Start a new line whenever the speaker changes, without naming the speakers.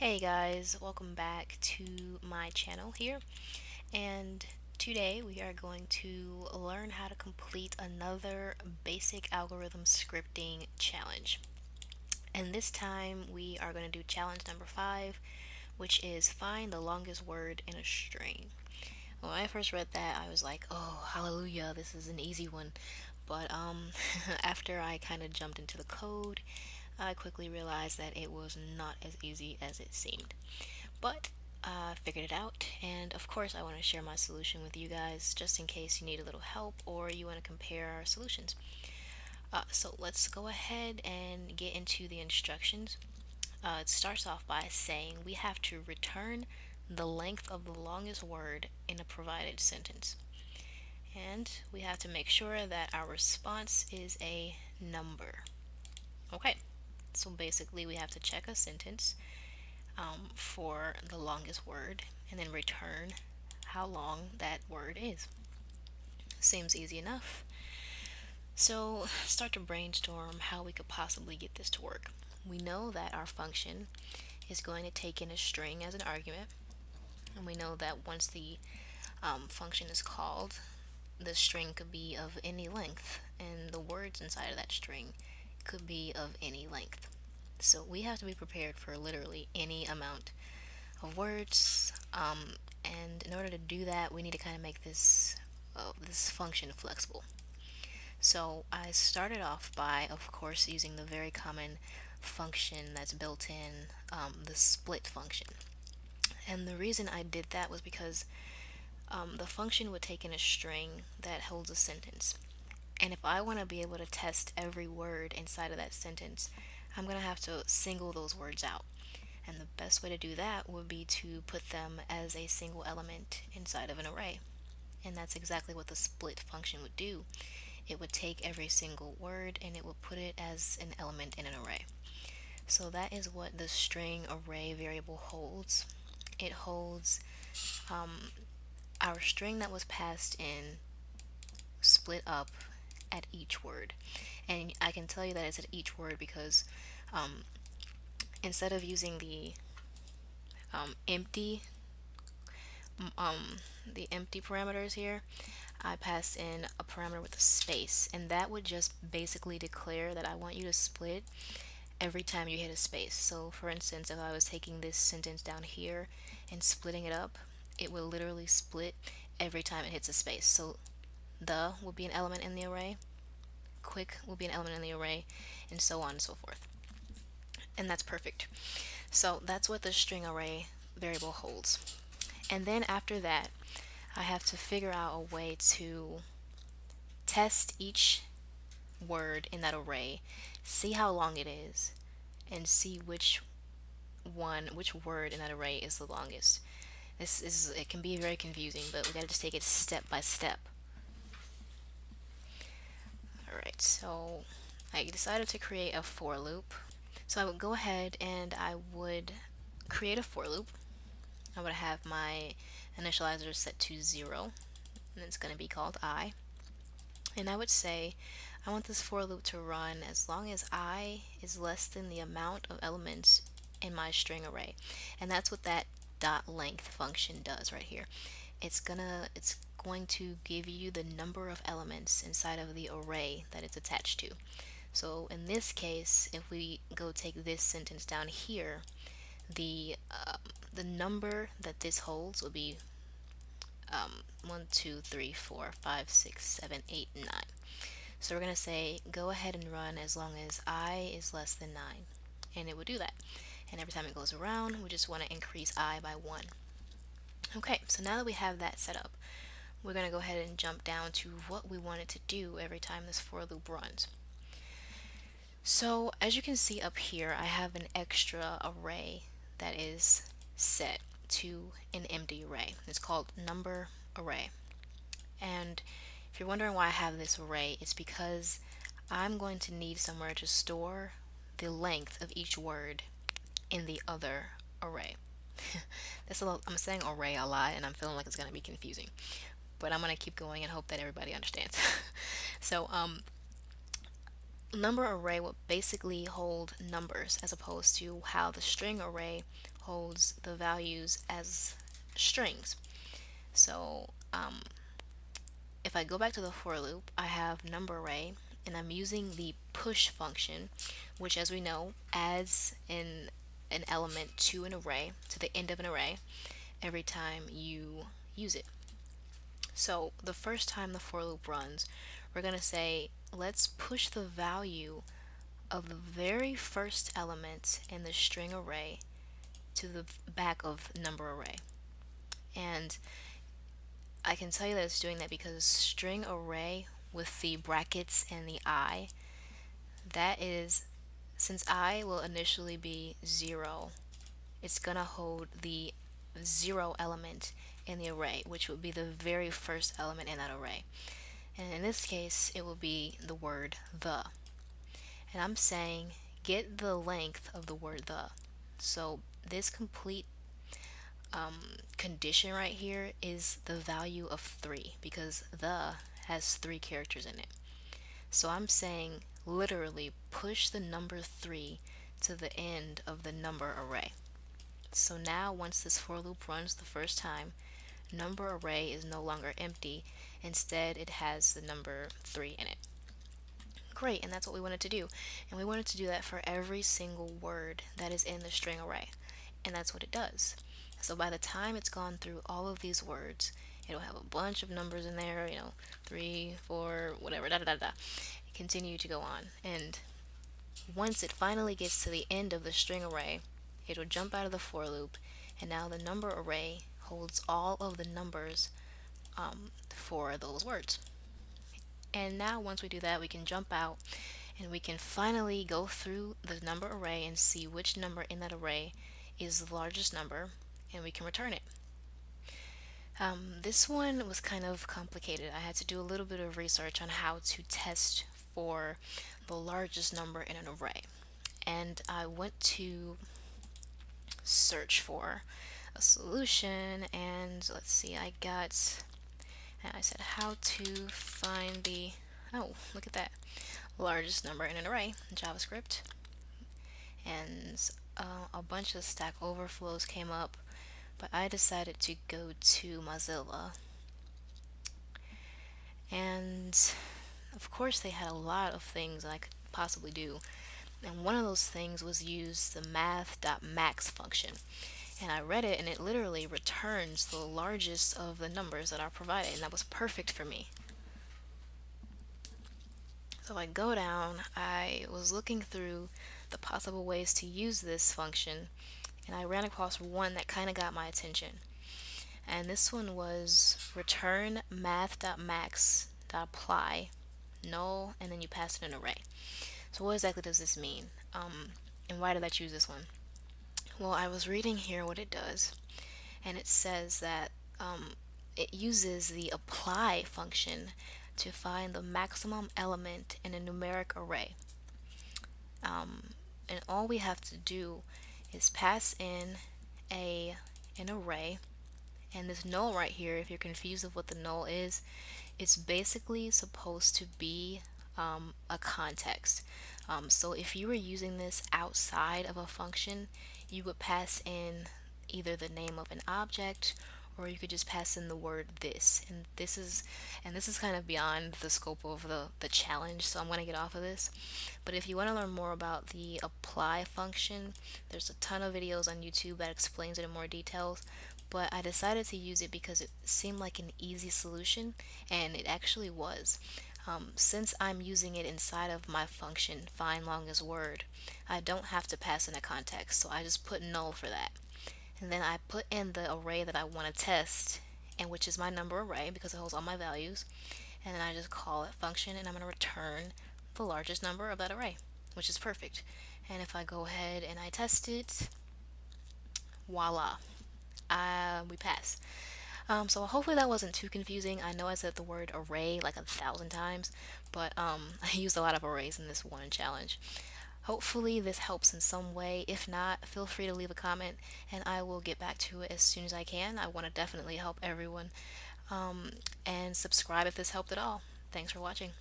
Hey guys, welcome back to my channel here. And today we are going to learn how to complete another basic algorithm scripting challenge. And this time we are going to do challenge number 5, which is find the longest word in a string. When I first read that, I was like, oh, hallelujah, this is an easy one. But after I kind of jumped into the code, I quickly realized that it was not as easy as it seemed. But I figured it out, and of course, I want to share my solution with you guys just in case you need a little help or you want to compare our solutions. So let's go ahead and get into the instructions. It starts off by saying we have to return the length of the longest word in a provided sentence. And we have to make sure that our response is a number. Okay, so basically, we have to check a sentence for the longest word and then return how long that word is. Seems easy enough. So start to brainstorm how we could possibly get this to work. We know that our function is going to take in a string as an argument, and we know that once the function is called, the string could be of any length, and the words inside of that string could be of any length. So we have to be prepared for literally any amount of words, and in order to do that, we need to kind of make this function flexible. So I started off by, of course, using the very common function that's built in, the split function. And the reason I did that was because the function would take in a string that holds a sentence. And if I want to be able to test every word inside of that sentence, I'm going to have to single those words out. And the best way to do that would be to put them as a single element inside of an array. And that's exactly what the split function would do. It would take every single word and it would put it as an element in an array. So that is what the string array variable holds. It holds our string that was passed in split up at each word. And I can tell you that it's at each word because instead of using um, empty the empty parameters here, I pass in a parameter with a space, and that would just basically declare that I want you to split every time you hit a space. So for instance, if I was taking this sentence down here and splitting it up, it will literally split every time it hits a space. So the will be an element in the array, quick will be an element in the array, and so on and so forth. And that's perfect. So that's what the string array variable holds. And then after that, I have to figure out a way to test each word in that array, see how long it is, and see which word in that array is the longest. It can be very confusing, but we gotta just take it step by step. Alright, so I decided to create a for loop. So I would go ahead and I would create a for loop. I would have my initializer set to 0, and it's going to be called I. And I would say I want this for loop to run as long as I is less than the amount of elements in my string array. And that's what that dot length function does right here. It's going to give you the number of elements inside of the array that it's attached to. So in this case, if we go take this sentence down here, the number that this holds will be 1, 2, 3, 4, 5, 6, 7, 8, 9. So we're going to say go ahead and run as long as I is less than 9, and it will do that. And every time it goes around, we just want to increase I by 1. Okay, so now that we have that set up, we're going to go ahead and jump down to what we want it to do every time this for loop runs. So as you can see up here, I have an extra array that is set to an empty array. It's called number array. And if you're wondering why I have this array, it's because I'm going to need somewhere to store the length of each word in the other array. I'm saying array a lot and I'm feeling like it's going to be confusing, but I'm going to keep going and hope that everybody understands. So number array will basically hold numbers as opposed to how the string array holds the values as strings. So if I go back to the for loop, I have number array, and I'm using the push function, which, as we know, adds an element to an array, to the end of an array, every time you use it. So the first time the for loop runs, we're going to say, let's push the value of the very first element in the string array to the back of number array. And I can tell you that it's doing that because string array with the brackets and the I, that is, since I will initially be 0, it's gonna hold the 0 element in the array, which would be the very first element in that array. And in this case, it will be the word the. And I'm saying get the length of the word the. So this complete condition right here is the value of 3, because the has 3 characters in it. So I'm saying literally push the number 3 to the end of the number array. So now once this for loop runs the first time, number array is no longer empty. Instead, it has the number 3 in it. Great, and that's what we wanted to do. And we wanted to do that for every single word that is in the string array. And that's what it does. So by the time it's gone through all of these words, it'll have a bunch of numbers in there, 3, 4, whatever, da da da da. Continue to go on. And once it finally gets to the end of the string array, it'll jump out of the for loop, and now the number array holds all of the numbers for those words. And now once we do that, we can jump out and we can finally go through the number array and see which number in that array is the largest number, and we can return it. This one was kind of complicated. I had to do a little bit of research on how to test for the largest number in an array. And I went to search for a solution, and let's see, I said how to find the, oh, look at that, largest number in an array in JavaScript. And a bunch of Stack Overflows came up, but I decided to go to Mozilla. And of course they had a lot of things I could possibly do. And one of those things was use the math.max function. And I read it, and it literally returns the largest of the numbers that are provided, and that was perfect for me. So I go down, I was looking through the possible ways to use this function, and I ran across one that kind of got my attention. And this one was return math.max.apply null, and then you pass it an array. So what exactly does this mean? And why did I choose this one? Well, I was reading here what it does, and it says that it uses the apply function to find the maximum element in a numeric array. And all we have to do is pass in an array, and this null right here, if you're confused of what the null is, it's basically supposed to be a context. So if you were using this outside of a function, you would pass in either the name of an object, or you could just pass in the word this. And this is kind of beyond the scope of the challenge, so I'm going to get off of this. But if you want to learn more about the apply function, there's a ton of videos on YouTube that explains it in more details. But I decided to use it because it seemed like an easy solution, and it actually was. Since I'm using it inside of my function find longest word, I don't have to pass in a context, so I just put null for that. And then I put in the array that I want to test, and which is my number array because it holds all my values, and then I just call it function, and I'm going to return the largest number of that array, which is perfect. And if I go ahead and I test it, voila, we pass. So hopefully that wasn't too confusing. I know I said the word array like 1,000 times, but I used a lot of arrays in this one challenge. Hopefully this helps in some way. If not, feel free to leave a comment and I will get back to it as soon as I can. I want to definitely help everyone. And subscribe if this helped at all. Thanks for watching.